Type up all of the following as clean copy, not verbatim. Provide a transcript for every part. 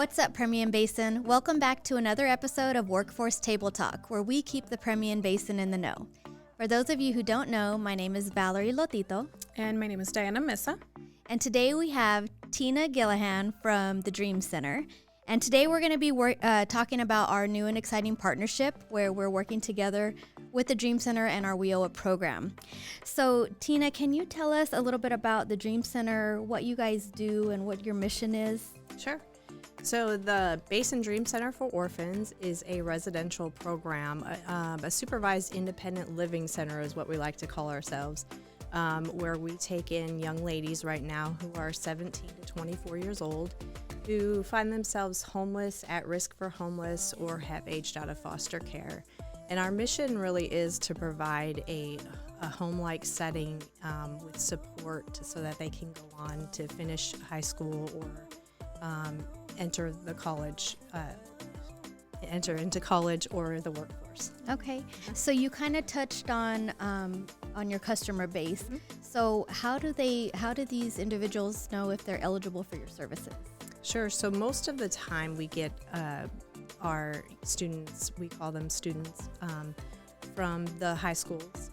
What's up, Permian Basin? Welcome back to another episode of Workforce Table Talk, where we keep the Permian Basin in the know. For those of you who don't know, my name is Valerie Lotito. And my name is Diana Missa. And today we have Tina Gillahan from the Dream Center. And today we're going to be talking about our new and exciting partnership where we're working together with the Dream Center and our WIOA program. So Tina, can you tell us a little bit about the Dream Center, what you guys do and what your mission is? Sure. So the Basin Dream Center for Orphans is a residential program, a supervised independent living center is what we like to call ourselves, where we take in young ladies right now who are 17 to 24 years old who find themselves homeless, at risk for homeless, or have aged out of foster care. And our mission really is to provide a home-like setting with support so that they can go on to finish high school or enter into college or the workforce. Okay, so you kind of touched on your customer base. Mm-hmm. So how do these individuals know if they're eligible for your services? Sure. So most of the time we get our students, we call them students, from the high schools.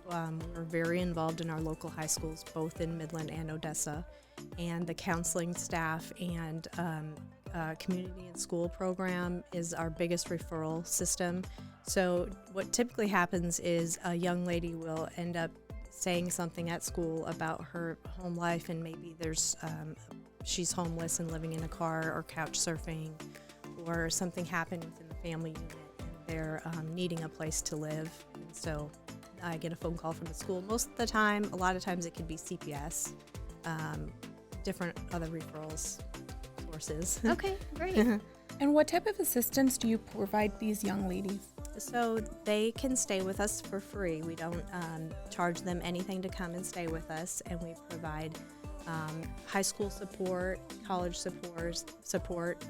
We're very involved in our local high schools, both in Midland and Odessa, and the counseling staff and community and school program is our biggest referral system. So what typically happens is a young lady will end up saying something at school about her home life, and maybe there's she's homeless and living in a car or couch surfing, or something happened within the family unit and they're needing a place to live. And so I get a phone call from the school most of the time. A lot of times it could be CPS, different other referrals sources. Okay, great. And what type of assistance do you provide these young ladies? So they can stay with us for free. We don't charge them anything to come and stay with us, and we provide high school support, college support.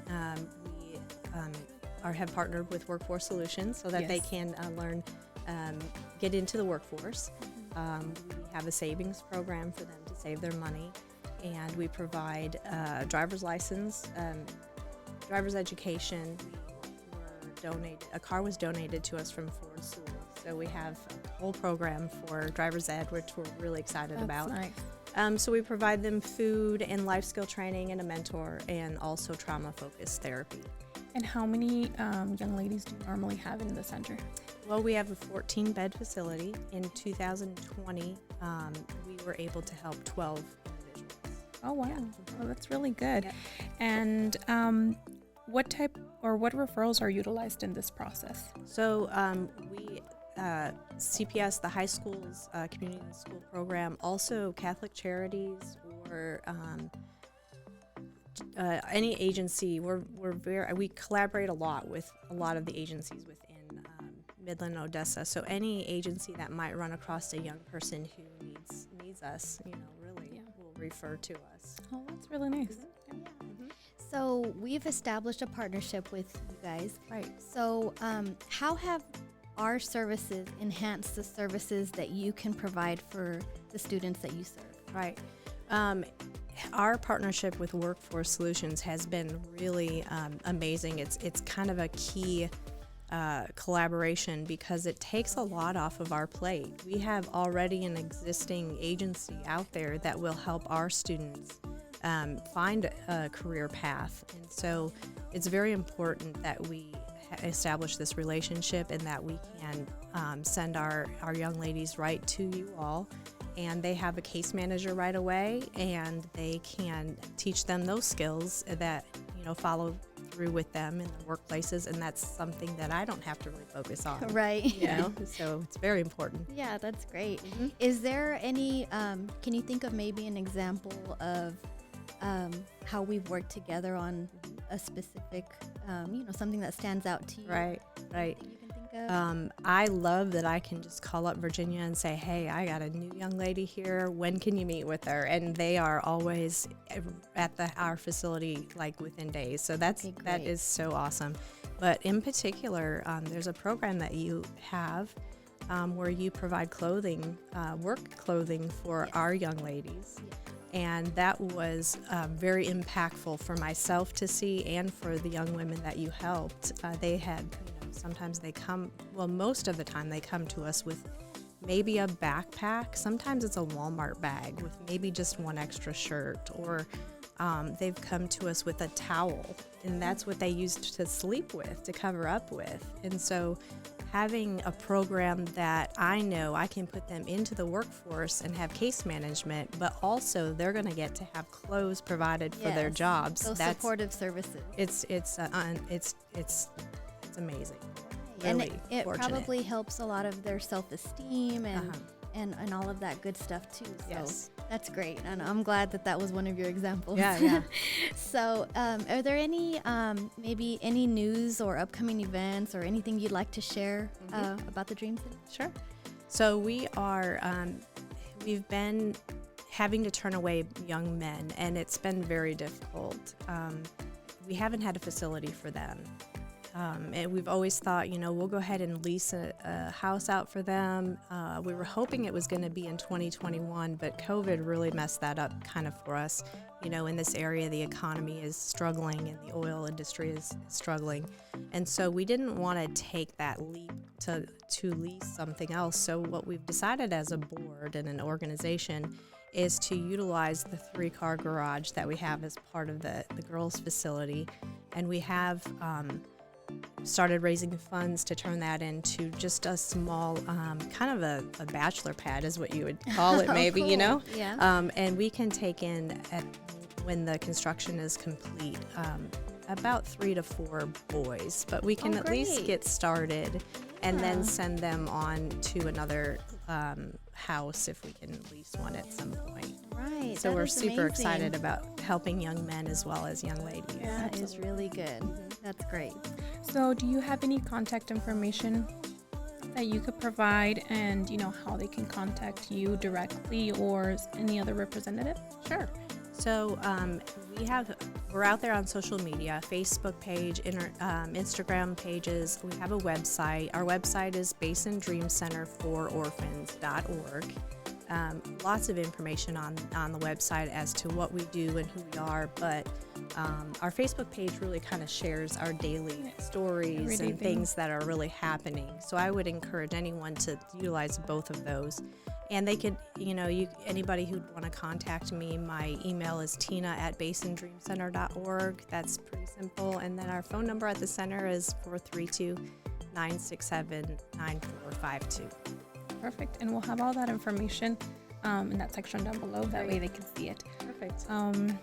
We have partnered with Workforce Solutions so that they can learn, get into the workforce. We have a savings program for them to save their money, and we provide driver's license, driver's education. A car was donated to us from Ford School, so we have a whole program for driver's ed, which we're really excited about. Nice. So we provide them food and life skill training and a mentor, and also trauma-focused therapy. And how many young ladies do you normally have in the center? Well, we have a 14-bed facility. In 2020, we were able to help 12 individuals. Oh, wow. Yeah. Well, that's really good. Yep. And what type or what referrals are utilized in this process? So we CPS, the high schools, community school program, also Catholic Charities, or any agency. We collaborate a lot with a lot of the agencies within Midland and Odessa. So any agency that might run across a young person who needs us, really will refer to us. Oh, that's really nice. Mm-hmm. So we've established a partnership with you guys. Right. So how have our services enhance the services that you can provide for the students that you serve? Right. Our partnership with Workforce Solutions has been really amazing. It's kind of a key collaboration because it takes a lot off of our plate. We have already an existing agency out there that will help our students find a career path. And so it's very important that we establish this relationship and that we can send our young ladies right to you all, and they have a case manager right away, and they can teach them those skills that follow through with them in the workplaces, and that's something that I don't have to really focus on. Right. So it's very important. Yeah, that's great. Mm-hmm. Is there any can you think of maybe an example of how we've worked together on a specific something that stands out to you? Right. That you can think of? I love that I can just call up Virginia and say, hey, I got a new young lady here. When can you meet with her? And they are always at our facility like within days. So that is so awesome. But in particular, there's a program that you have where you provide clothing, work clothing for our young ladies. And that was very impactful for myself to see and for the young women that you helped. They had, sometimes they come, well, most of the time they come to us with maybe a backpack. Sometimes it's a Walmart bag with maybe just one extra shirt, or they've come to us with a towel, and that's what they used to sleep with, to cover up with. And so having a program that I know I can put them into the workforce and have case management, but also they're going to get to have clothes provided for their jobs. Those supportive services. It's amazing. And Really it fortunate. probably helps a lot of their self-esteem and all of that good stuff too. So Yes. that's great. And I'm glad that was one of your examples. Yeah. So are there any, maybe any news or upcoming events or anything you'd like to share about the Dream Center? Sure. So we are, we've been having to turn away young men, and it's been very difficult. We haven't had a facility for them. And we've always thought, we'll go ahead and lease a house out for them. We were hoping it was going to be in 2021, but COVID really messed that up kind of for us. In this area, the economy is struggling and the oil industry is struggling. And so we didn't want to take that leap to lease something else. So what we've decided as a board and an organization is to utilize the 3-car garage that we have as part of the girls' facility. And we have started raising funds to turn that into just a small, kind of a bachelor pad is what you would call it, maybe, Cool. Yeah. And we can take in, when the construction is complete, about 3 to 4 boys, but we can at least great. get started and then send them on to another house if we can lease one at some point. Right. So that we're is super amazing. excited about helping young men as well as young ladies. That is really good. That's great. So do you have any contact information that you could provide, and how they can contact you directly or any other representative? Sure. So we're out there on social media, Facebook page, Instagram pages. We have a website. Our website is basindreamcenterfororphans.org. Lots of information on the website as to what we do and who we are, but our Facebook page really kind of shares our daily stories Everyday and things that are really happening. So I would encourage anyone to utilize both of those. And they could, anybody who'd want to contact me, my email is tina@basindreamcenter.org. That's pretty simple. And then our phone number at the center is 432-967-9452. Perfect. And we'll have all that information in that section down below. That way they can see it. Perfect. And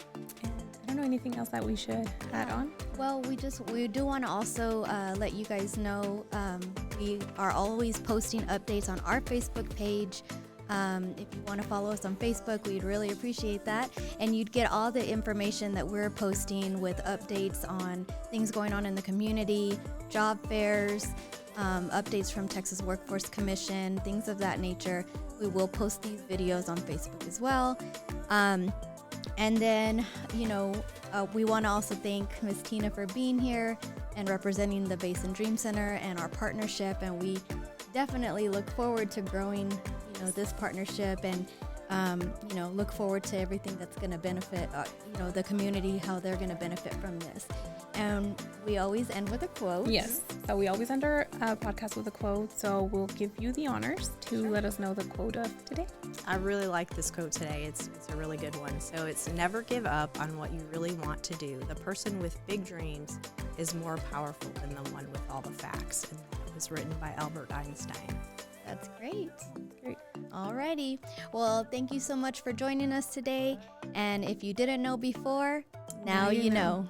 I don't know anything else that we should add on. Well, we do want to also let you guys know we are always posting updates on our Facebook page. If you want to follow us on Facebook, we'd really appreciate that. And you'd get all the information that we're posting with updates on things going on in the community, job fairs, updates from Texas Workforce Commission, things of that nature. We will post these videos on Facebook as well. And then, we want to also thank Ms. Tina for being here and representing the Basin Dream Center and our partnership. And we definitely look forward to growing, this partnership and, look forward to everything that's going to benefit, the community, how they're going to benefit from this. And we always end with a quote. Yes. So we always end our podcast with a quote. So we'll give you the honors to let us know the quote of today. I really like this quote today. It's a really good one. So it's never give up on what you really want to do. The person with big dreams is more powerful than the one with all the facts. And that was written by Albert Einstein. That's great. Great. Alrighty. Well, thank you so much for joining us today. And if you didn't know before, now you know.